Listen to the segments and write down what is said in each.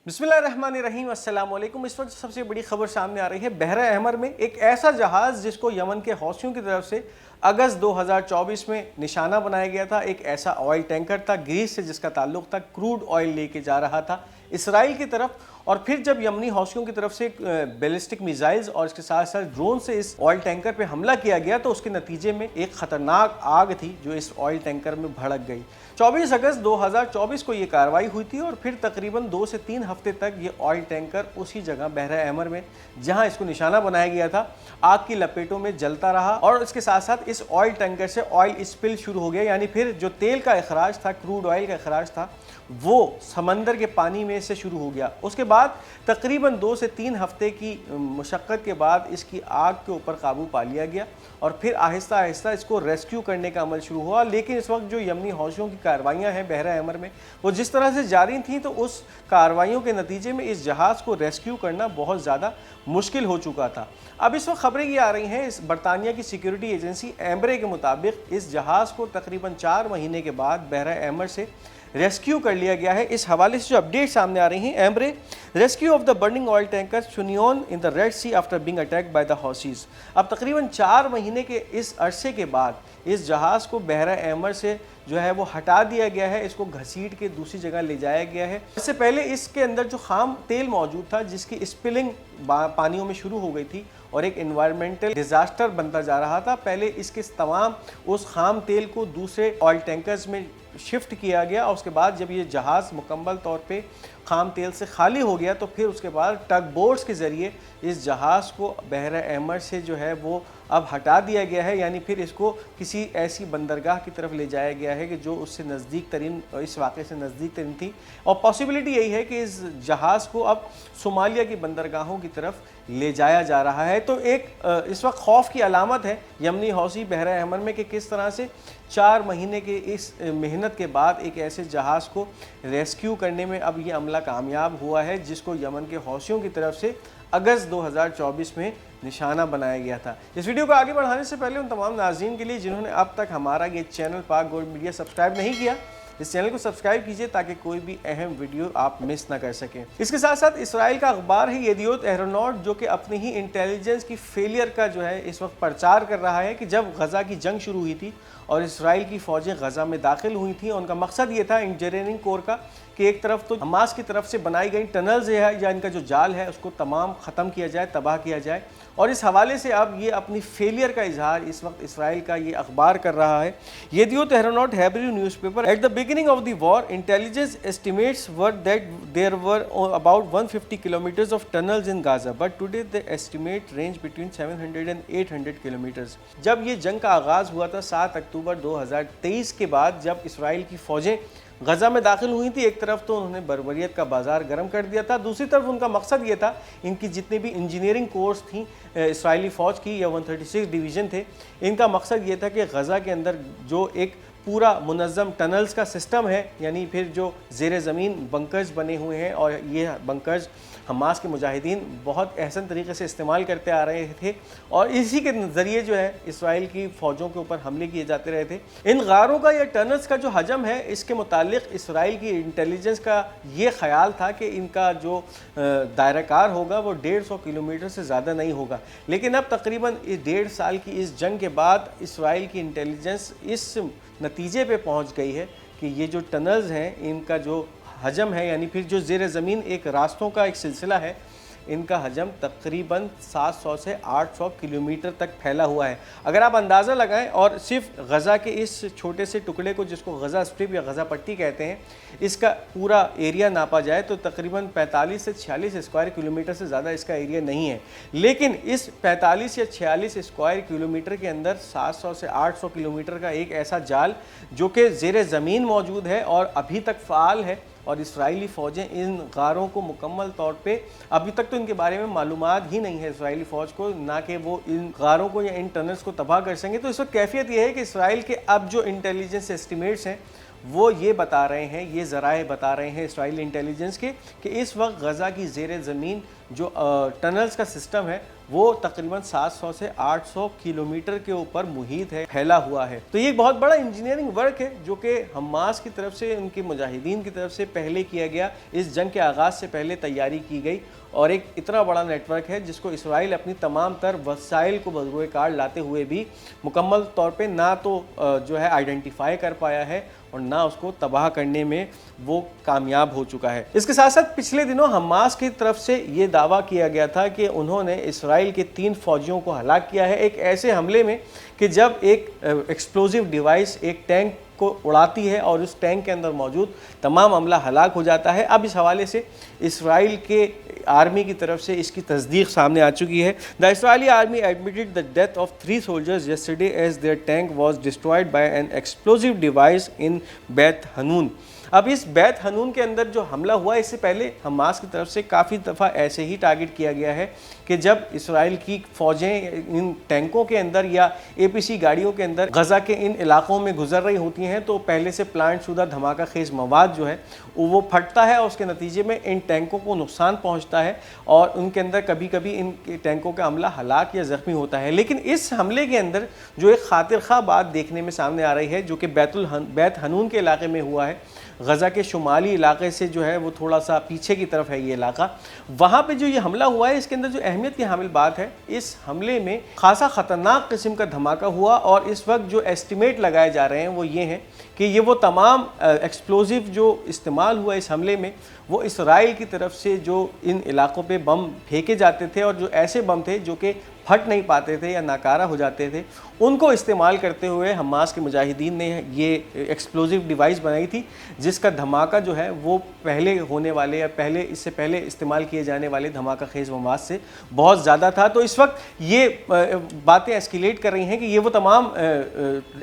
बिस्मिल्लाहिर्रहमानिर्रहीम, अस्सलाम वालेकुम। इस वक्त सबसे बड़ी खबर सामने आ रही है। बहरा अहमर में एक ऐसा जहाज़ जिसको यमन के हौसियों की तरफ से अगस्त 2024 में निशाना बनाया गया था, एक ऐसा ऑयल टैंकर था ग्रीस से जिसका ताल्लुक था, क्रूड ऑयल लेके जा रहा था इसराइल की तरफ। और फिर जब यमनी हौसियों की तरफ से बैलिस्टिक मिसाइल्स और इसके साथ साथ ड्रोन से इस ऑयल टैंकर पे हमला किया गया तो उसके नतीजे में एक खतरनाक आग थी जो इस ऑयल टैंकर में भड़क गई। 24 अगस्त 2024 को ये कार्रवाई हुई थी और फिर तकरीबन 2 से 3 हफ्ते तक ये ऑयल टैंकर उसी जगह बहरा अहमर में जहां इसको निशाना बनाया गया था आग की लपेटों में जलता रहा। और इसके साथ साथ इस ऑयल टैंकर से ऑयल स्पिल शुरू हो गया, यानी फिर जो तेल का अखराज था, क्रूड ऑयल का अखराज था, वो समंदर के पानी में से शुरू हो गया। उसके बाद तकरीबन 2 से 3 हफ्ते की मशक्क़त के बाद इसकी आग के ऊपर काबू पा लिया गया और फिर आहिस्ता आहिस्ता इसको रेस्क्यू करने का अमल शुरू हुआ। लेकिन इस वक्त जो यमनी हौसियों की कार्रवाइयाँ हैं बहरा अहमर में, वो जिस तरह से जारी थी तो उस कार्रवाइयों के नतीजे में इस जहाज़ को रेस्क्यू करना बहुत ज़्यादा मुश्किल हो चुका था। अब इस वक्त खबरें ये आ रही हैं, इस बरतानिया की सिक्योरिटी एजेंसी एम्ब्रे के मुताबिक इस जहाज़ को तकरीबन 4 महीने के बाद बहरा अहमर से रेस्क्यू कर लिया गया है। इस हवाले से जो अपडेट सामने आ रही हैं, एम्ब्रे rescue of the burning oil tanker Sounion in the Red Sea after being attacked by the Houthis. अब तकरीबन 4 महीने के इस अरसे के बाद इस जहाज़ को बहरा अहमर से जो है वो हटा दिया गया है, इसको घसीट के दूसरी जगह ले जाया गया है। इससे पहले इसके अंदर जो खाम तेल मौजूद था जिसकी स्पिलिंग पानियों में शुरू हो गई थी और एक एनवायरमेंटल डिजास्टर बनता जा रहा था। पहले इसके तमाम उस खाम तेल को दूसरे ऑयल टैंकर्स में शिफ्ट किया गया और उसके बाद जब ये जहाज़ मुकम्मल तौर पे खाम तेल से खाली हो गया तो फिर उसके बाद टग बोट्स के ज़रिए इस जहाज़ को बहरा अहमर से जो है वो अब हटा दिया गया है, यानी फिर इसको किसी ऐसी बंदरगाह की तरफ ले जाया गया है कि जो उससे नज़दीक तरीन, इस वाक़े से नज़दीक तरीन थी। और पॉसिबिलिटी यही है कि इस जहाज़ को अब सोमालिया की बंदरगाहों की तरफ ले जाया जा रहा है। तो एक इस वक्त खौफ की अलामत है यमनी हौसी बहरा अहमर में कि किस तरह से 4 महीने के इस मेहनत के बाद एक ऐसे जहाज़ को रेस्क्यू करने में अब ये अमला कामयाब हुआ है जिसको यमन के हौसियों की तरफ से अगस्त 2024 में निशाना बनाया गया था। इस वीडियो को आगे बढ़ाने से पहले उन तमाम नाज़रीन के लिए जिन्होंने अब तक हमारा ये चैनल पाक गोल्ड मीडिया सब्सक्राइब नहीं किया, इस चैनल को सब्सक्राइब कीजिए ताकि कोई भी अहम वीडियो आप मिस ना कर सकें। इसके साथ साथ इसराइल का अखबार है येदियोत एहरोनॉट जो कि अपनी ही इंटेलिजेंस की फेलियर का जो है इस वक्त प्रचार कर रहा है कि जब गज़ा की जंग शुरू हुई थी और इसराइल की फ़ौजें गज़ा में दाखिल हुई थी, उनका मकसद ये था इंजीनियरिंग कोर का कि एक तरफ तो हमास की तरफ से बनाई गई टनल्स है या इनका जो जाल है उसको तमाम ख़त्म किया जाए, तबाह किया जाए। और इस हवाले से अब ये अपनी फेलियर का इजहार इस वक्त इसराइल का ये अखबार कर रहा है। Yedioth Ahronoth Hebrew newspaper at the beginning of the war intelligence estimates were that there were about 150 kilometres of tunnels in Gaza but today the estimate range between 700 and 800 kilometres. जब ये जंग का आगाज़ हुआ था 7 अक्टूबर 2023 के बाद, जब इसराइल की फ़ौजें गज़ा में दाखिल हुई थी, एक तरफ तो उन्होंने बर्बरियत का बाजार गर्म कर दिया था, दूसरी तरफ उनका मकसद ये था इनकी जितनी भी इंजीनियरिंग कोर्स थी इसराइली फ़ौज की या 136 डिवीज़न थे, इनका मकसद ये था कि गज़ा के अंदर जो एक पूरा मुनज़्ज़म टनल्स का सिस्टम है, यानी फिर जो ज़ेर ज़मीन बंकर्स बने हुए हैं और ये बंकर्स हमास के मुजाहिदीन बहुत अहसन तरीके से इस्तेमाल करते आ रहे थे और इसी के ज़रिए जो है इसराइल की फ़ौजों के ऊपर हमले किए जाते रहे थे। इन गारों का या टनल्स का जो हजम है, इसके मुतालिक इसराइल की इंटेलिजेंस का ये ख्याल था कि इनका जो दायराकार होगा वो 150 किलोमीटर से ज़्यादा नहीं होगा। लेकिन अब तकरीबन 1.5 साल की इस जंग के बाद इसराइल की इंटेलिजेंस इस नतीजे पे पहुंच गई है कि ये जो टनल्स हैं इनका जो हजम है, यानी फिर जो ज़ेर ज़मीन एक रास्तों का एक सिलसिला है, इनका हजम तकरीबन 700 से 800 किलोमीटर तक फैला हुआ है। अगर आप अंदाज़ा लगाएं और सिर्फ गज़ा के इस छोटे से टुकड़े को जिसको गज़ा स्ट्रिप या गज़ा पट्टी कहते हैं, इसका पूरा एरिया नापा जाए तो तकरीबन 45 से 46 स्क्वायर किलोमीटर से ज़्यादा इसका एरिया नहीं है। लेकिन इस 45 या 46 स्क्वायर किलोमीटर के अंदर 700 से 800 किलोमीटर का एक ऐसा जाल जो कि ज़ेर ज़मीन मौजूद है और अभी तक फ़ाल है और इसराइली फ़ौजें इन गारों को मुकम्मल तौर पे अभी तक तो इनके बारे में मालूमात ही नहीं है इसराइली फ़ौज को, ना कि वो इन गारों को या इन टनल्स को तबाह कर सकेंगे। तो इस वक्त कैफियत ये है कि इसराइल के अब जो इंटेलिजेंस एस्टिमेट्स हैं वो ये बता रहे हैं, ये ज़राए बता रहे हैं इसराइली इंटेलिजेंस के कि इस वक्त गज़ा की ज़ेर ज़मीन جو टनल्स का सिस्टम है वो तकरीबन 700 से 800 किलोमीटर के ऊपर मुहित है, फैला हुआ है। तो ये एक बहुत बड़ा इंजीनियरिंग वर्क है जो कि हमास की तरफ से, उनके मुजाहिदीन की तरफ से पहले किया गया, इस जंग के आगाज़ से पहले तैयारी की गई, और एक इतना बड़ा नेटवर्क है जिसको इसराइल अपनी तमाम तर वसाइल को बज़ुए कार लाते हुए भी मुकम्मल तौर पे ना तो जो है आइडेंटिफाई कर पाया है और ना उसको तबाह करने में वो कामयाब हो चुका है। इसके साथ साथ पिछले दिनों हमास की तरफ से ये दावा किया गया था कि उन्होंने इसराइल के 3 फौजियों को हलाक किया है एक ऐसे हमले में कि जब एक एक्सप्लोजिव डिवाइस एक टैंक को उड़ाती है और उस टैंक के अंदर मौजूद तमाम अमला हलाक हो जाता है। अब इस हवाले से इसराइल के आर्मी की तरफ से इसकी तस्दीक सामने आ चुकी है। The Israeli army admitted the death of 3 soldiers yesterday as their tank was destroyed by an explosive device in Beth Hanun। अब इस बैत हनून के अंदर जो हमला हुआ, इससे पहले हमास की तरफ से काफ़ी दफ़ा ऐसे ही टारगेट किया गया है कि जब इसराइल की फ़ौजें इन टैंकों के अंदर या APC गाड़ियों के अंदर गज़ा के इन इलाक़ों में गुजर रही होती हैं तो पहले से प्लांट शुदा धमाका खेज़ मवाद जो है वो फटता है और उसके नतीजे में इन टैंकों को नुकसान पहुँचता है और उनके अंदर कभी कभी इन टैंकों का हमला हलाक या ज़ख्मी होता है। लेकिन इस हमले के अंदर जो एक खातिर खा बात देखने में सामने आ रही है जो कि बैत हनून के इलाके में हुआ है, गज़ा के शुमाली इलाके से जो है वो थोड़ा सा पीछे की तरफ है ये इलाका, वहाँ पे जो ये हमला हुआ है इसके अंदर जो अहमियत की हामिल बात है, इस हमले में खासा ख़तरनाक किस्म का धमाका हुआ और इस वक्त जो एस्टिमेट लगाए जा रहे हैं वो ये हैं कि ये वो तमाम एक्सप्लोजिव जो इस्तेमाल हुआ इस हमले में वो इसराइल की तरफ से जो इन इलाकों पे बम फेंके जाते थे और जो ऐसे बम थे जो कि फट नहीं पाते थे या नाकारा हो जाते थे, उनको इस्तेमाल करते हुए हमास के मुजाहिदीन ने ये एक्सप्लोजिव डिवाइस बनाई थी जिसका धमाका जो है वो पहले होने वाले या इससे पहले इस्तेमाल किए जाने वाले धमाका खेज़ मवाद से बहुत ज़्यादा था। तो इस वक्त ये बातें एस्केलेट कर रही हैं कि ये वो तमाम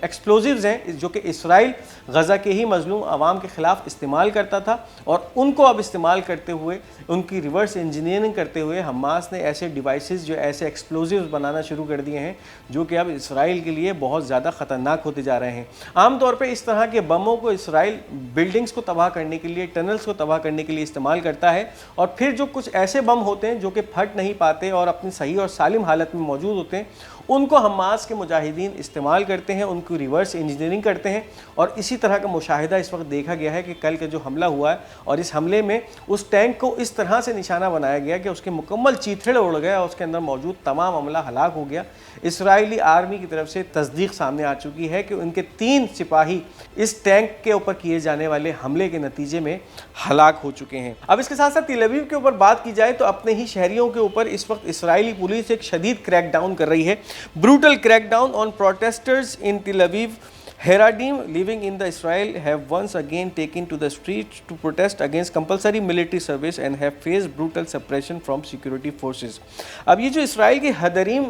एक्सप्लोजिव्स हैं जो कि इसराइल गज़ा के ही मज़लूम आवाम के ख़िलाफ़ इस्तेमाल करता था और उनको अब इस्तेमाल करते हुए, उनकी रिवर्स इंजीनियरिंग करते हुए हमास ने ऐसे डिवाइसेस जो ऐसे एक्सप्लोजिव्स बनाना शुरू कर दिए हैं जो कि अब इसराइल के लिए बहुत ज़्यादा ख़तरनाक होते जा रहे हैं। आम तौर पे इस तरह के बमों को इसराइल बिल्डिंग्स को तबाह करने के लिए, टनल्स को तबाह करने के लिए इस्तेमाल करता है और फिर जो कुछ ऐसे बम होते हैं जो कि फट नहीं पाते और अपनी सही और सालिम हालत में मौजूद होते हैं उनको हमास के मुजाहिदीन इस्तेमाल करते हैं, उनको रिवर्स इंजीनियरिंग करते हैं और इसी तरह का मुशाहिदा इस वक्त देखा गया है कि कल का जो हमला हुआ है और इस हमले में उस टैंक को इस तरह से निशाना बनाया गया कि उसके मुकम्मल चीथड़े उड़ गए और उसके अंदर मौजूद तमाम अमला हलाक हो गया। इसराइली आर्मी की तरफ से तस्दीक सामने आ चुकी है कि उनके 3 सिपाही इस टैंक के ऊपर किए जाने वाले हमले के नतीजे में हलाक हो चुके हैं। अब इसके साथ साथ तेल अवीव के ऊपर बात की जाए तो अपने ही शहरियों के ऊपर इस वक्त इसराइली पुलिस एक शदीद क्रैकडाउन कर रही है। Brutal crackdown on protesters in Tel Aviv. Haradim living in the Israel have once again taken to the streets to protest against compulsory military service and have faced brutal suppression from security forces. अब ये जो Israel की हदरीम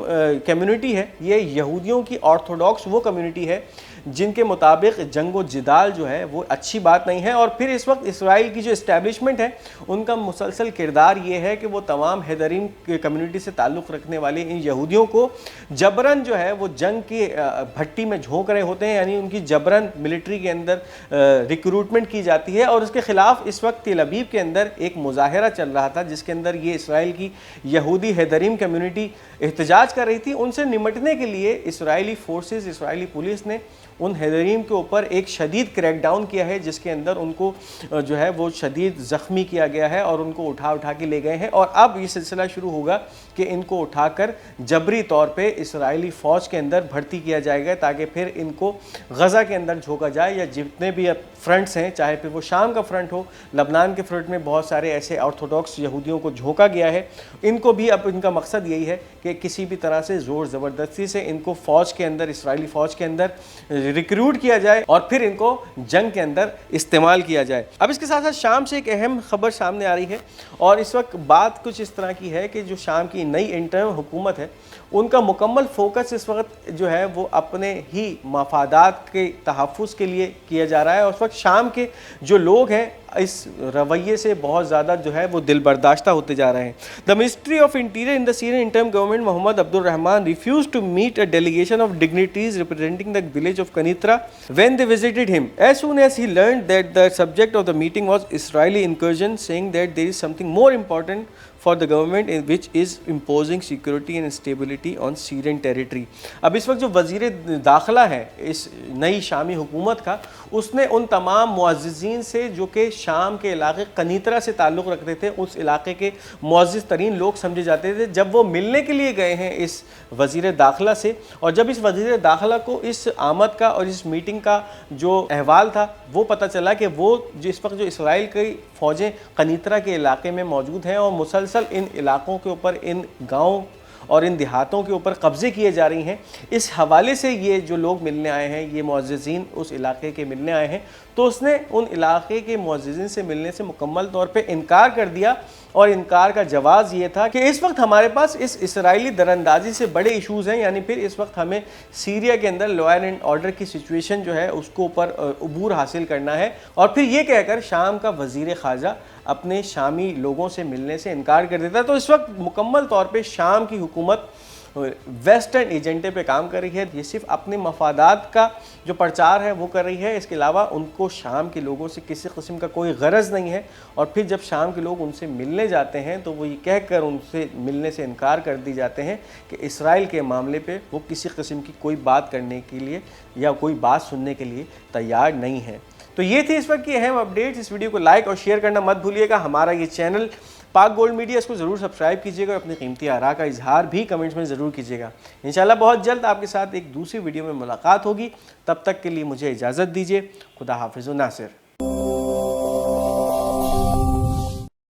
community है ये यहूदियों की Orthodox वो community है जिनके मुताबिक जंग व जिदाल जो है वो अच्छी बात नहीं है और फिर इस वक्त इसराइल की जो इस्टेब्लिशमेंट है उनका मुसलसल किरदार ये है कि वो तमाम हैदरीन कम्युनिटी से ताल्लुक़ रखने वाले इन यहूदियों को जबरन जो है वो जंग की भट्टी में झोंक रहे होते हैं, यानी उनकी जबरन मिलिट्री के अंदर रिक्रूटमेंट की जाती है और उसके ख़िलाफ़ इस वक्त तेल अवीव के अंदर एक मुजाहरा चल रहा था जिसके अंदर ये इसराइल की यहूदी हैदरीन कम्युनिटी एहतजाज कर रही थी। उनसे निमटने के लिए इसराइली फोर्सेस, इसराइली पुलिस ने उन हैदरीन के ऊपर एक शदीद क्रैकडाउन किया है जिसके अंदर उनको जो है वो शदीद ज़ख्मी किया गया है और उनको उठा के ले गए हैं और अब ये सिलसिला शुरू होगा कि इनको उठाकर जबरी तौर पे इसराइली फ़ौज के अंदर भर्ती किया जाएगा ताकि फिर इनको गज़ा के अंदर झोंका जाए या जितने भी अब फ्रंट्स हैं, चाहे फिर वो शाम का फ्रंट हो, लबनान के फ्रंट में बहुत सारे ऐसे ऑर्थोडॉक्स यहूदियों को झोंका गया है, इनको भी अब इनका मकसद यही है कि किसी भी तरह से ज़ोर ज़बरदस्ती से इनको फ़ौज के अंदर, इसराइली फ़ौज के अंदर रिक्रूट किया जाए और फिर इनको जंग के अंदर इस्तेमाल किया जाए। अब इसके साथ साथ शाम से एक अहम खबर सामने आ रही है और इस वक्त बात कुछ इस तरह की है कि जो शाम की नई इंटर्म हुकूमत है उनका मुकम्मल फोकस इस वक्त जो है वो अपने ही मफादात के तहफ़्फ़ुज़ के लिए किया जा रहा है और उस वक्त शाम के जो लोग हैं इस रवैये से बहुत ज़्यादा जो है वो दिल बर्दाश्ता होते जा रहे हैं। The ministry of interior in the Syrian interim government Mohammed Abdul Rahman refuse to meet a delegation of dignities representing the village of Quneitra when they visited him as soon as he learned that the subject of the meeting was Israeli incursion, saying that there is something more important for the government which is imposing security and stability on Syrian territory. اب اس وقت جو وزیر داخلہ ہے اس نئی شامی حکومت کا، اس نے ان تمام معززین سے جو کہ شام کے علاقے قنیطرہ سے تعلق رکھتے تھے، اس علاقے کے معزز ترین لوگ سمجھے جاتے تھے، جب وہ ملنے کے لیے گئے ہیں اس وزیر داخلہ سے، اور جب اس وزیر داخلہ کو اس آمد کا اور اس میٹنگ کا جو احوال تھا وہ پتہ چلا کہ وہ جس وقت جو اسرائیل کی فوجیں قنیطرہ کے علاقے میں موجود ہیں اور مسلسل ان علاقوں کے اوپر، ان گاؤں اور ان دیہاتوں کے اوپر قبضے کیے جا رہی ہیں، اس حوالے سے یہ جو لوگ ملنے آئے ہیں، یہ معززین اس علاقے کے ملنے آئے ہیں، تو اس نے ان علاقے کے معززین سے ملنے سے مکمل طور پہ انکار کر دیا، اور انکار کا جواز یہ تھا کہ اس وقت ہمارے پاس اس اسرائیلی دراندازی سے بڑے ایشوز ہیں، یعنی پھر اس وقت ہمیں سیریا کے اندر لا اینڈ آرڈر کی سچویشن جو ہے اس کو اوپر عبور حاصل کرنا ہے، اور پھر یہ کہہ کر شام کا وزیر خارجہ اپنے شامی لوگوں سے ملنے سے انکار کر دیتا ہے۔ تو اس وقت مکمل طور پہ شام کی حکومت ویسٹرن ایجنڈے پہ کام کر رہی ہے، یہ صرف اپنے مفادات کا جو پرچار ہے وہ کر رہی ہے، اس کے علاوہ ان کو شام کے لوگوں سے کسی قسم کا کوئی غرض نہیں ہے، اور پھر جب شام کے لوگ ان سے ملنے جاتے ہیں تو وہ یہ کہہ کر ان سے ملنے سے انکار کر دی جاتے ہیں کہ اسرائیل کے معاملے پہ وہ کسی قسم کی کوئی بات کرنے کے لیے یا کوئی بات سننے کے لیے تیار نہیں ہے۔ تو یہ تھی اس وقت کی اہم اپڈیٹس۔ اس ویڈیو کو لائک اور شیئر کرنا مت بھولیے گا۔ ہمارا یہ چینل پاک گولڈ میڈیا، اس کو ضرور سبسکرائب کیجیے گا، اور اپنی قیمتی آراء کا اظہار بھی کمنٹس میں ضرور کیجیے گا۔ انشاءاللہ بہت جلد آپ کے ساتھ ایک دوسری ویڈیو میں ملاقات ہوگی، تب تک کے لیے مجھے اجازت دیجیے۔ خدا حافظ و ناصر۔